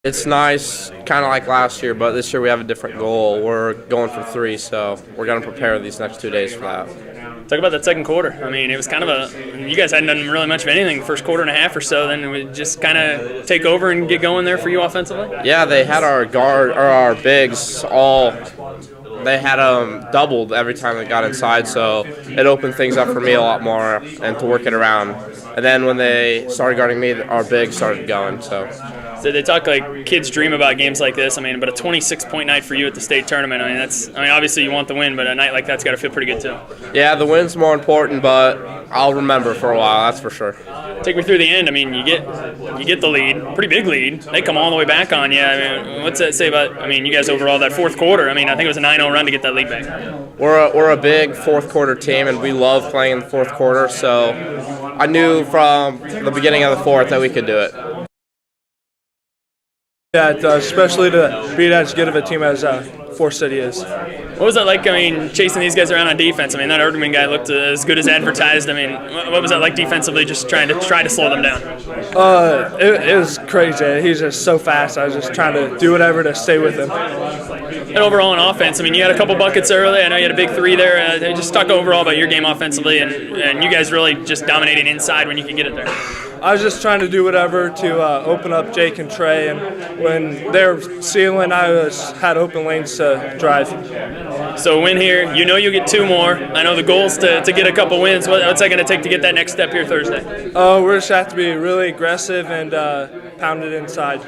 It's nice, kind of like last year, but this year we have a different goal. We're going for 3, so we're going to prepare these next 2 days for that. Talk about that second quarter. I mean, it was kind of you guys hadn't done really much of anything the first quarter and a half or so. Then it would just kind of take over and get going there for you offensively? Yeah, they had our bigs all. They had them doubled every time they got inside, so it opened things up for me a lot more and to work it around. And then when they started guarding me, our bigs started going. So they talk like kids dream about games like this. I mean, but a 26-point night for you at the state tournament. I mean, obviously you want the win, but a night like that's got to feel pretty good too. Yeah, the win's more important, but I'll remember for a while. That's for sure. Take me through the end. I mean, you get the lead, pretty big lead. They come all the way back on you. I mean, what's that say about? I mean, you guys overall that fourth quarter. I mean, I think it was a 9-0 run to get that lead back. We're a big fourth quarter team, and we love playing in the fourth quarter. So I knew from the beginning of the fourth that we could do it. Yeah, especially to beat as good of a team as Forest City is. What was that like, I mean, chasing these guys around on defense? I mean, that Erdman guy looked as good as advertised. I mean, what was that like defensively, just trying to slow them down? It was crazy. He's just so fast. I was just trying to do whatever to stay with him. And overall on offense, I mean, you had a couple buckets early. I know you had a big 3 there. Just talk overall about your game offensively and you guys really just dominating inside when you could get it there. I was just trying to do whatever to open up Jake and Trey, and when they're sealing, I had open lanes to drive. So win here, you know you'll get 2 more. I know the goal is to get a couple wins. What's that going to take to get that next step here Thursday? We're just have to be really aggressive and pound it inside.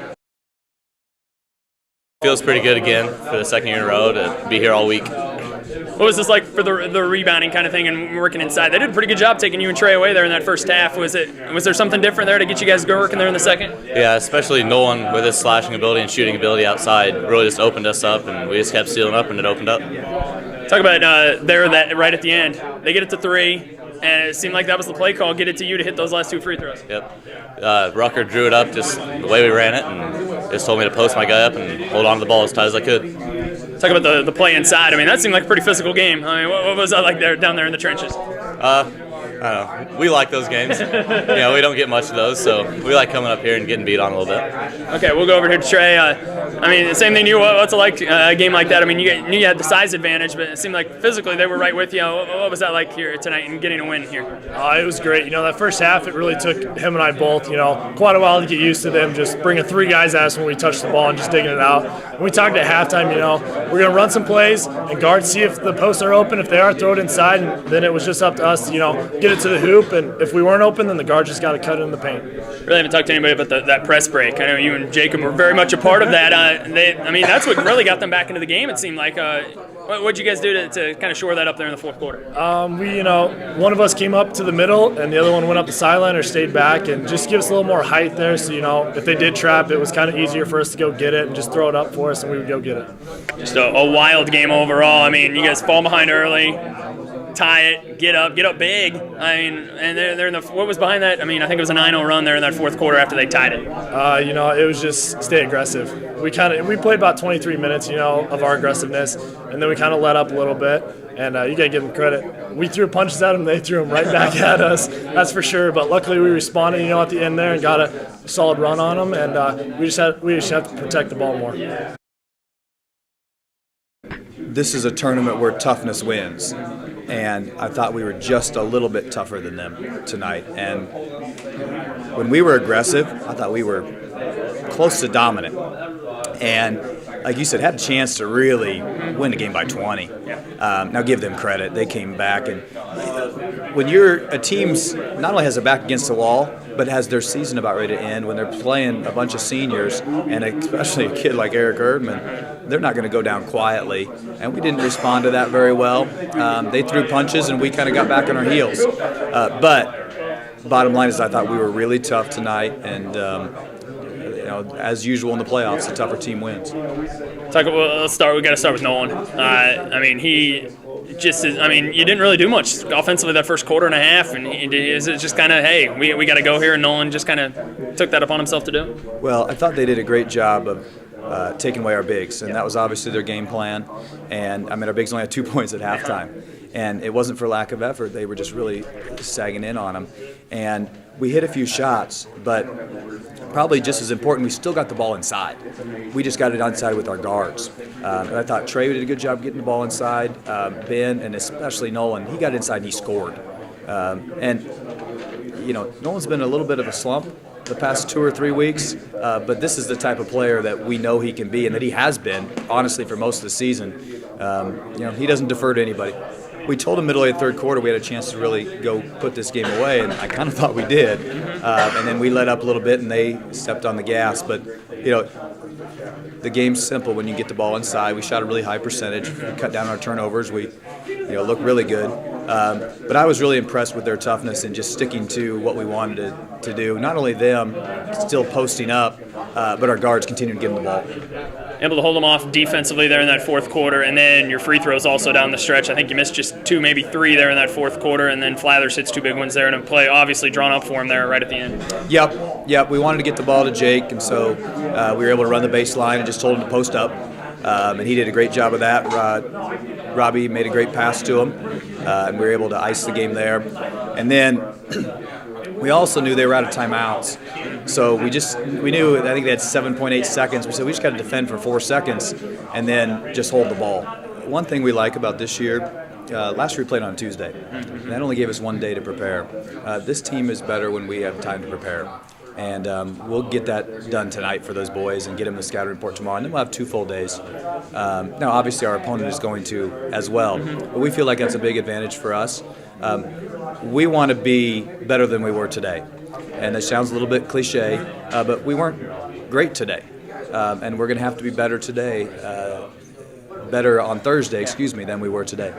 Feels pretty good again for the second year in a row to be here all week. What was this like for the rebounding kind of thing and working inside? They did a pretty good job taking you and Trey away there in that first half. Was there something different there to get you guys working there in the second? Yeah, especially Nolan with his slashing ability and shooting ability outside really just opened us up, and we just kept sealing up, and it opened up. Talk about that right at the end. They get it to 3, and it seemed like that was the play call. Get it to you to hit those last 2 free throws. Yep. Rucker drew it up just the way we ran it, and just told me to post my guy up and hold on to the ball as tight as I could. Talk about the play inside. I mean, that seemed like a pretty physical game. I mean, what was that like down there in the trenches? I don't know. We like those games. We don't get much of those, so we like coming up here and getting beat on a little bit. Okay, we'll go over here to Trey. I mean, the same thing to you. What's it like a game like that? I mean, you knew you had the size advantage, but it seemed like physically they were right with you. What was that like here tonight and getting a win here? It was great. That first half, it really took him and I both, quite a while to get used to them just bringing 3 guys at us when we touched the ball and just digging it out. And we talked at halftime, we're going to run some plays and guard, see if the posts are open. If they are, throw it inside. And then it was just up to us to, get it to the hoop. And if we weren't open, then the guard just got to cut it in the paint. Really haven't talked to anybody about that press break. I know you and Jacob were very much a part of that. That's what really got them back into the game, it seemed like. What did you guys do to kind of shore that up there in the fourth quarter? One of us came up to the middle, and the other one went up the sideline or stayed back, and just give us a little more height there. So, if they did trap, it was kind of easier for us to go get it and just throw it up for us, and we would go get it. Just a wild game overall. I mean, you guys fall behind early, tie it, get up big. I mean, and they're in the. What was behind that? I mean, I think it was a 9-0 run there in that fourth quarter after they tied it. It was just stay aggressive. We played about 23 minutes, of our aggressiveness, and then we kind of let up a little bit. And you gotta give them credit. We threw punches at them, they threw them right back at us. That's for sure. But luckily we responded, at the end there and got a solid run on them. And we just have to protect the ball more. This is a tournament where toughness wins, and I thought we were just a little bit tougher than them tonight. And when we were aggressive, I thought we were close to dominant. And like you said, had a chance to really win the game by 20. Now give them credit. They came back. And when a team's not only has their back against the wall, but has their season about ready to end, when they're playing a bunch of seniors, and especially a kid like Eric Erdman, they're not going to go down quietly. And we didn't respond to that very well. They threw punches, and we kind of got back on our heels. But bottom line is I thought we were really tough tonight, and as usual in the playoffs, the tougher team wins. Let's start. We got to start with Nolan. You didn't really do much offensively that first quarter and a half, and is it just kind of, hey, we got to go here, and Nolan just kind of took that upon himself to do? Well, I thought they did a great job of taking away our bigs, and that was obviously their game plan. And our bigs only had 2 points at halftime. And it wasn't for lack of effort. They were just really sagging in on them. And we hit a few shots, but probably just as important, we still got the ball inside. We just got it inside with our guards. And I thought Trey did a good job getting the ball inside. Ben, and especially Nolan, he got inside and he scored. Nolan's been a little bit of a slump the past 2 or 3 weeks, but this is the type of player that we know he can be and that he has been, honestly, for most of the season. He doesn't defer to anybody. We told him middle of the third quarter we had a chance to really go put this game away, and I kind of thought we did. And then we let up a little bit, and they stepped on the gas. But, the game's simple when you get the ball inside. We shot a really high percentage. We cut down our turnovers. We, looked really good. But I was really impressed with their toughness and just sticking to what we wanted to do. Not only them still posting up, but our guards continuing to give them the ball. Able to hold them off defensively there in that fourth quarter, and then your free throws also down the stretch. I think you missed just 2, maybe 3 there in that fourth quarter, and then Flathers hits 2 big ones there in a play obviously drawn up for him there right at the end. Yep. We wanted to get the ball to Jake, and so we were able to run the baseline and just told him to post up, and he did a great job of that. Robbie made a great pass to him, and we were able to ice the game there. And then we also knew they were out of timeouts. So we knew, I think they had 7.8 seconds. We said we just got to defend for 4 seconds and then just hold the ball. One thing we like about this year, last year we played on Tuesday. And that only gave us 1 day to prepare. This team is better when we have time to prepare. And we'll get that done tonight for those boys and get them the scouting report tomorrow. And then we'll have 2 full days. Now, obviously, our opponent is going to as well. But we feel like that's a big advantage for us. We want to be better than we were today. And that sounds a little bit cliche, but we weren't great today. And we're going to have to be better today, better on Thursday, than we were today.